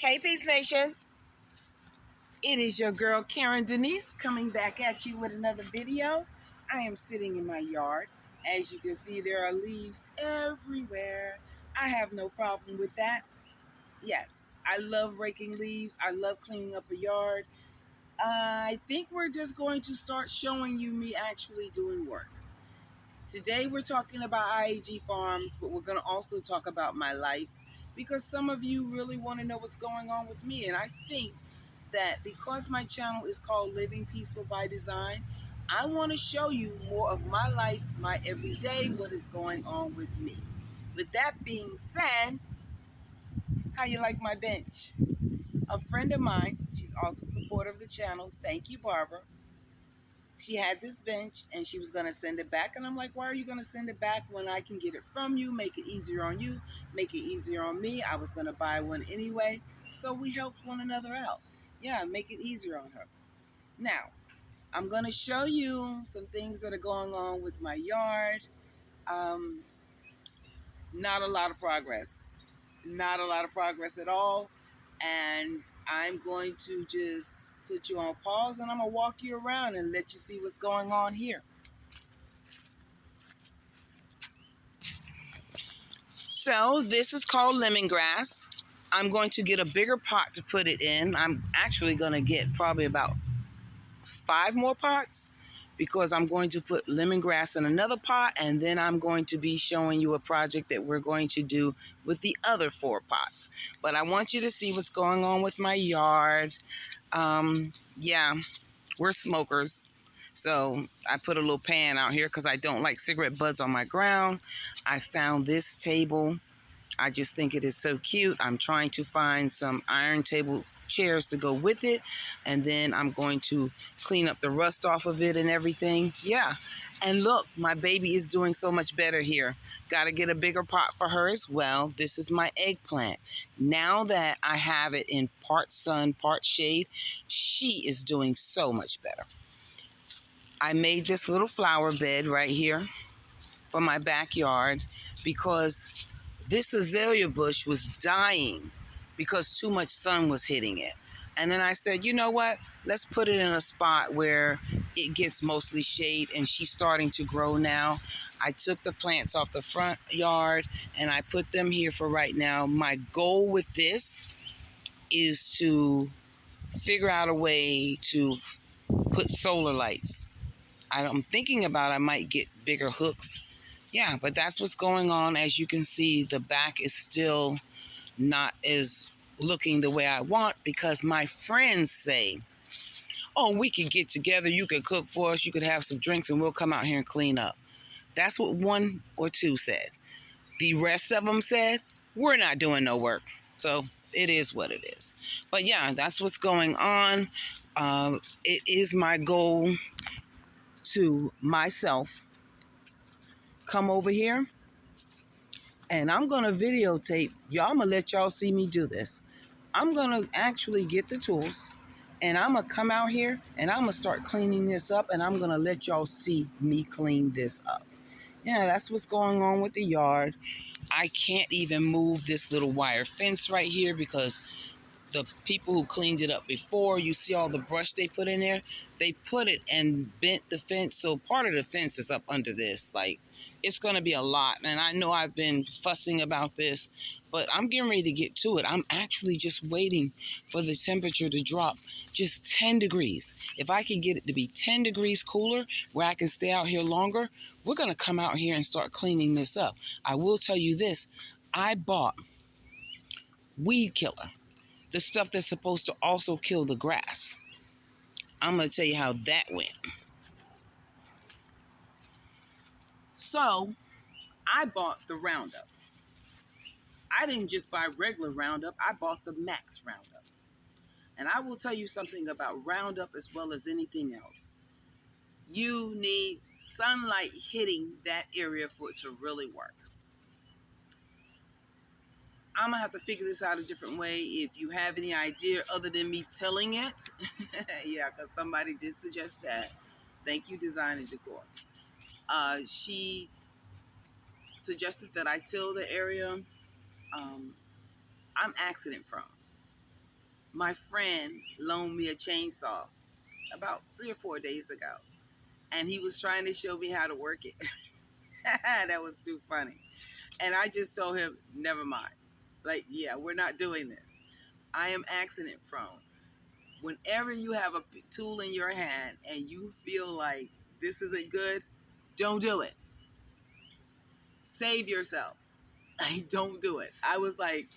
Hey, Peace Nation. It is your girl, Karen Denise, coming back at you with another video. I am sitting in my yard. As you can see, there are leaves everywhere. I have no problem with that. Yes, I love raking leaves. I love cleaning up a yard. I think we're just going to start showing you me actually doing work. Today we're talking about IAG Farms, but we're going to also talk about my life because some of you really want to know what's going on with me. And I think that because my channel is called Living Peaceful by Design, I want to show you more of my life, my everyday, what is going on with me. With that being said, how you like my bench? A friend of mine, she's also a supporter of the channel. Thank you, Barbara. She had this bench and she was going to send it back. And I'm like, why are you going to send it back when I can get it from you, make it easier on you, make it easier on me? I was going to buy one anyway. So we helped one another out. Yeah, make it easier on her. Now, I'm going to show you some things that are going on with my yard. Um, not a lot of progress. Not a lot of progress at all. And I'm going to just put you on pause and I'm going to walk you around and let you see what's going on here. So this is called lemongrass. I'm going to get a bigger pot to put it in. I'm actually going to get probably about 5 more pots because I'm going to put lemongrass in another pot, and then I'm going to be showing you a project that we're going to do with the other 4 pots. But I want you to see what's going on with my yard. Yeah, we're smokers. So I put a little pan out here because I don't like cigarette butts on my ground. I found this table. I just think it is so cute. I'm trying to find some iron table chairs to go with it. And then I'm going to clean up the rust off of it and everything. Yeah. And look, my baby is doing so much better here. Got to get a bigger pot for her as well. This is my eggplant. Now that I have it in part sun, part shade, she is doing so much better. I made this little flower bed right here for my backyard because this azalea bush was dying because too much sun was hitting it. And then I said, you know what? Let's put it in a spot where it gets mostly shade, and she's starting to grow now. I took the plants off the front yard and I put them here for right now. My goal with this is to figure out a way to put solar lights. I'm thinking about I might get bigger hooks. Yeah, but that's what's going on. As you can see, the back is still not as looking the way I want because my friends say, oh, we could get together, you could cook for us, you could have some drinks, and we'll come out here and clean up. That's what 1 or 2 said. The rest of them said, we're not doing no work. So it is what it is. But yeah, that's what's going on. It is my goal to myself come over here and I'm going to videotape y'all. I'm going to let y'all see me do this. I'm going to actually get the tools and I'm going to come out here and I'm going to start cleaning this up, and I'm going to let y'all see me clean this up. Yeah, that's what's going on with the yard. I can't even move this little wire fence right here because the people who cleaned it up before, you see all the brush they put in there, they put it and bent the fence. So part of the fence is up under this. Like, it's going to be a lot. And I know I've been fussing about this, but I'm getting ready to get to it. I'm actually just waiting for the temperature to drop just 10 degrees. If I can get it to be 10 degrees cooler where I can stay out here longer, we're going to come out here and start cleaning this up. I will tell you this. I bought weed killer, the stuff that's supposed to also kill the grass. I'm going to tell you how that went. So, I bought the Roundup. I didn't just buy regular Roundup, I bought the Max Roundup. And I will tell you something about Roundup as well as anything else. You need sunlight hitting that area for it to really work. I'm going to have to figure this out a different way. If you have any idea other than me telling it, yeah, because somebody did suggest that. Thank you, Design and Decor. She suggested that I till the area. I'm accident prone. My friend loaned me a chainsaw about 3 or 4 days ago, and he was trying to show me how to work it. That was too funny. And I just told him, never mind. Like, yeah, we're not doing this. I am accident prone. Whenever you have a tool in your hand and you feel like this isn't good, don't do it. Save yourself. Like, don't do it. I was like,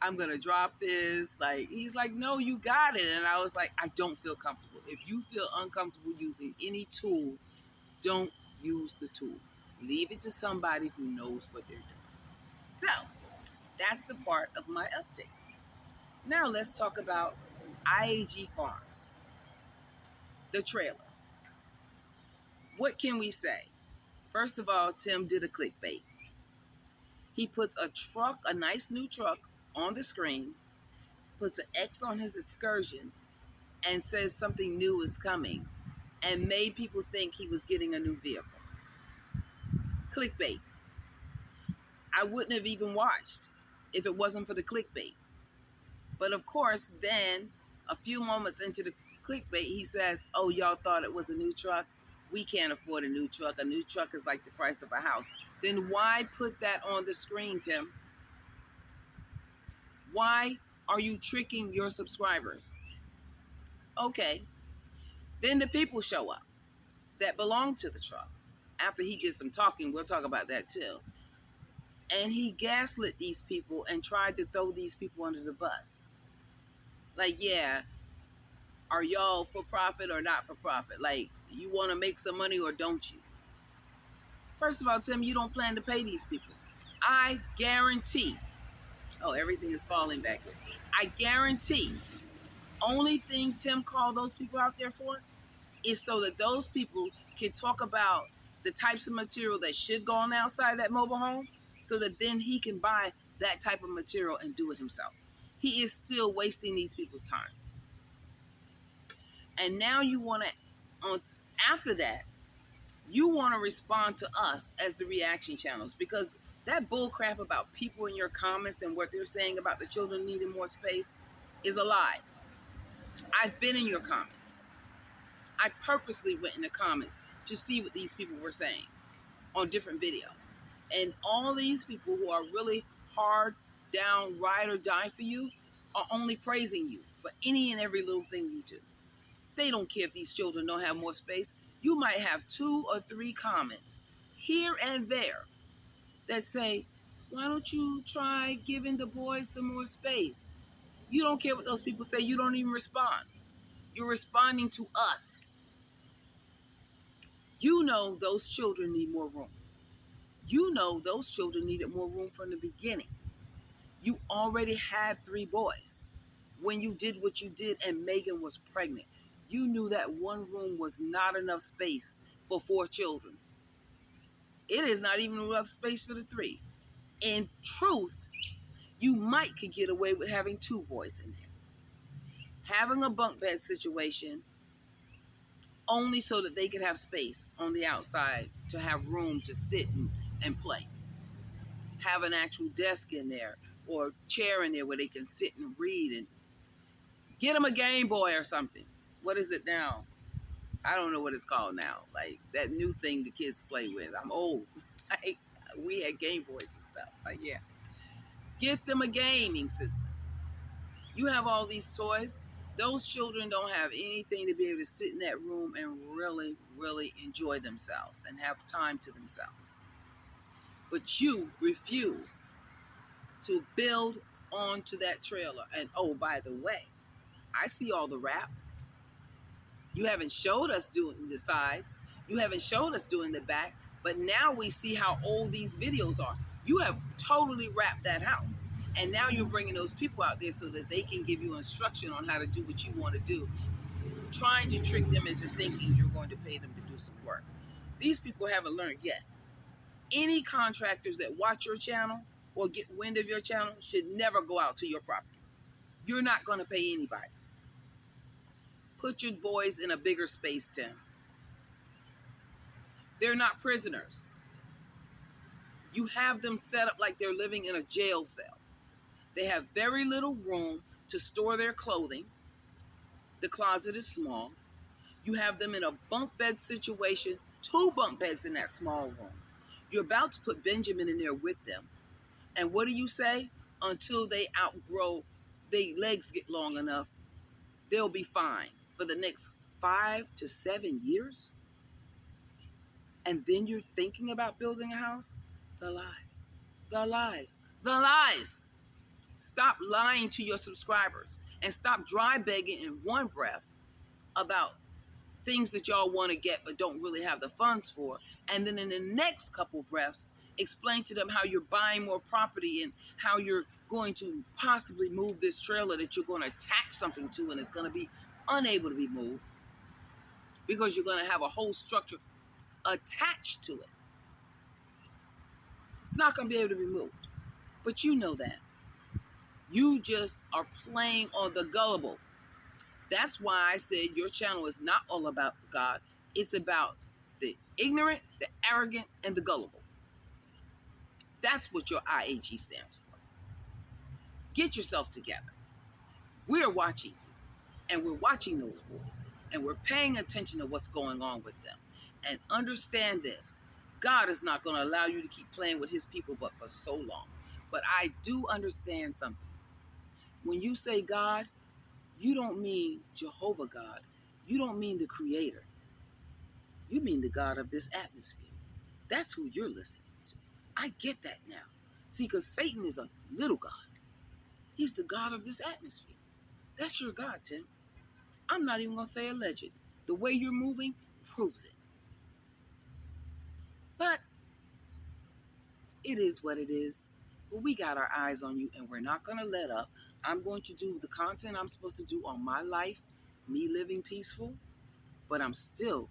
I'm going to drop this. Like, he's like, no, you got it. And I was like, I don't feel comfortable. If you feel uncomfortable using any tool, don't use the tool. Leave it to somebody who knows what they're doing. So that's the part of my update. Now let's talk about IAG Farms, the trailer. What can we say? First of all, Tim did a clickbait. He puts a truck, a nice new truck, on the screen, puts an X on his excursion, and says something new is coming, and made people think he was getting a new vehicle. Clickbait. I wouldn't have even watched if it wasn't for the clickbait. But of course, then a few moments into the clickbait, he says, oh, y'all thought it was a new truck? We can't afford a new truck. A new truck is like the price of a house. Then why put that on the screen, Tim? Why are you tricking your subscribers? Okay. Then the people show up that belong to the truck. After he did some talking, we'll talk about that too. And he gaslit these people and tried to throw these people under the bus. Like, yeah, are y'all for profit or not for profit? Like, you want to make some money or don't you? First of all, Tim, you don't plan to pay these people. I guarantee. Oh, everything is falling back here. I guarantee. Only thing Tim called those people out there for is so that those people can talk about the types of material that should go on the outside of that mobile home, so that then he can buy that type of material and do it himself. He is still wasting these people's time. And now you want to, after that, you want to respond to us as the reaction channels, because that bull crap about people in your comments and what they're saying about the children needing more space is a lie. I've been in your comments. I purposely went in the comments to see what these people were saying on different videos. And all these people who are really hard down, ride or die for you are only praising you for any and every little thing you do. They don't care if these children don't have more space. You might have 2 or 3 comments here and there that say, why don't you try giving the boys some more space? You don't care what those people say. You don't even respond. You're responding to us. You know those children need more room. You know those children needed more room from the beginning. You already had 3 boys when you did what you did and Megan was pregnant. You knew that one room was not enough space for 4 children. It is not even enough space for the 3. In truth, you might could get away with having 2 boys in there. Having a bunk bed situation only so that they could have space on the outside to have room to sit and play. Have an actual desk in there or chair in there where they can sit and read, and get them a Game Boy or something. What is it now? I don't know what it's called now. Like that new thing the kids play with. I'm old. Like, we had Game Boys and stuff. Like, yeah. Get them a gaming system. You have all these toys. Those children don't have anything to be able to sit in that room and really, really enjoy themselves and have time to themselves. But you refuse to build onto that trailer. And oh, by the way, I see all the wrap. You haven't showed us doing the sides. You haven't showed us doing the back. But now we see how old these videos are. You have totally wrapped that house. And now you're bringing those people out there so that they can give you instruction on how to do what you want to do, trying to trick them into thinking you're going to pay them to do some work. These people haven't learned yet. Any contractors that watch your channel or get wind of your channel should never go out to your property. You're not going to pay anybody. Put your boys in a bigger space, Tim. They're not prisoners. You have them set up like they're living in a jail cell. They have very little room. to store their clothing. The closet is small. You have them in a bunk bed situation, 2 bunk beds in that small room. You're about to put Benjamin in there with them. And what do you say? Until they outgrow, their legs get long enough, they'll be fine for the next 5 to 7 years. And then you're thinking about building a house? The lies. The lies. The lies. Stop lying to your subscribers and stop dry begging in one breath about things that y'all want to get but don't really have the funds for. And then in the next couple breaths, explain to them how you're buying more property and how you're going to possibly move this trailer that you're going to attach something to and it's going to be unable to be moved because you're going to have a whole structure attached to it. It's not going to be able to be moved. But you know that. You just are playing on the gullible. That's why I said your channel is not all about God. It's about the ignorant, the arrogant, and the gullible. That's what your IAG stands for. Get yourself together. We're watching you, and we're watching those boys, and we're paying attention to what's going on with them. And understand this. God is not going to allow you to keep playing with his people but for so long. But I do understand something. When you say God, you don't mean Jehovah God. You don't mean the creator. You mean the God of this atmosphere. That's who you're listening to. I get that now. See, because Satan is a little God. He's the God of this atmosphere. That's your God, Tim. I'm not even going to say alleged. The way you're moving proves it. But it is what it is. But we got our eyes on you, and we're not going to let up. I'm going to do the content I'm supposed to do on my life, me living peaceful, but I'm still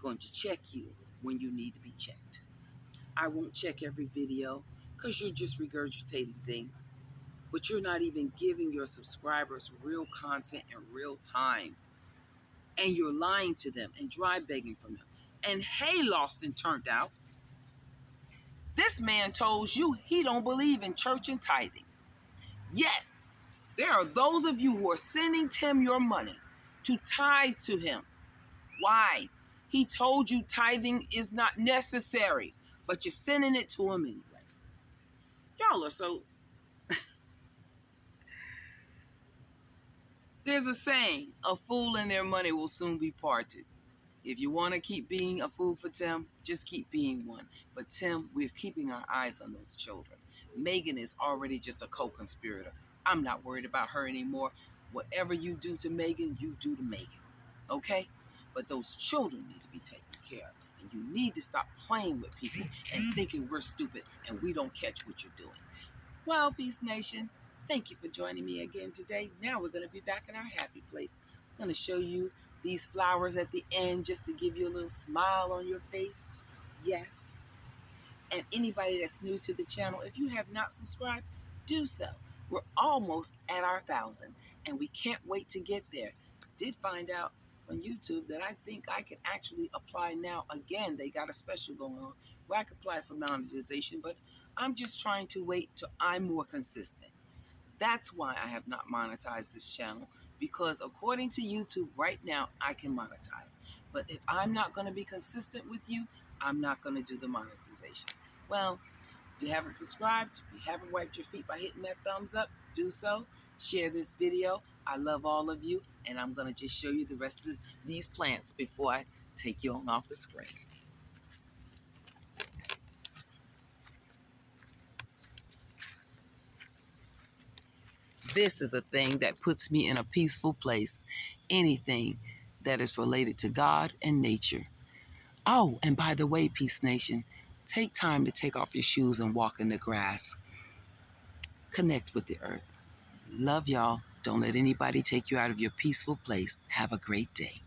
going to check you when you need to be checked. I won't check every video because you're just regurgitating things, but you're not even giving your subscribers real content in real time. And you're lying to them and dry begging from them. And hey, lost and turned out, this man told you he don't believe in church and tithing. Yet, there are those of you who are sending Tim your money to tithe to him. Why? He told you tithing is not necessary, but you're sending it to him anyway. Y'all are so... There's a saying, a fool and their money will soon be parted. If you want to keep being a fool for Tim, just keep being one. But Tim, we're keeping our eyes on those children. Megan is already just a co-conspirator. I'm not worried about her anymore. Whatever you do to Megan, you do to Megan. Okay? But those children need to be taken care of. And you need to stop playing with people and thinking we're stupid and we don't catch what you're doing. Well, Peace Nation, thank you for joining me again today. Now we're going to be back in our happy place. I'm going to show you these flowers at the end just to give you a little smile on your face. Yes. And anybody that's new to the channel, if you have not subscribed, do so. We're almost at our 1,000 and we can't wait to get there. Did find out on YouTube that I think I can actually apply now. Again, they got a special going on where I can apply for monetization, but I'm just trying to wait till I'm more consistent. That's why I have not monetized this channel, because according to YouTube right now, I can monetize. But if I'm not going to be consistent with you, I'm not going to do the monetization. Well, if you haven't subscribed, if you haven't wiped your feet by hitting that thumbs up, do so. Share this video. I love all of you, and I'm going to just show you the rest of these plants before I take you on off the screen. This is a thing that puts me in a peaceful place. Anything that is related to God and nature. Oh, and by the way, Peace Nation, take time to take off your shoes and walk in the grass. Connect with the earth. Love y'all. Don't let anybody take you out of your peaceful place. Have a great day.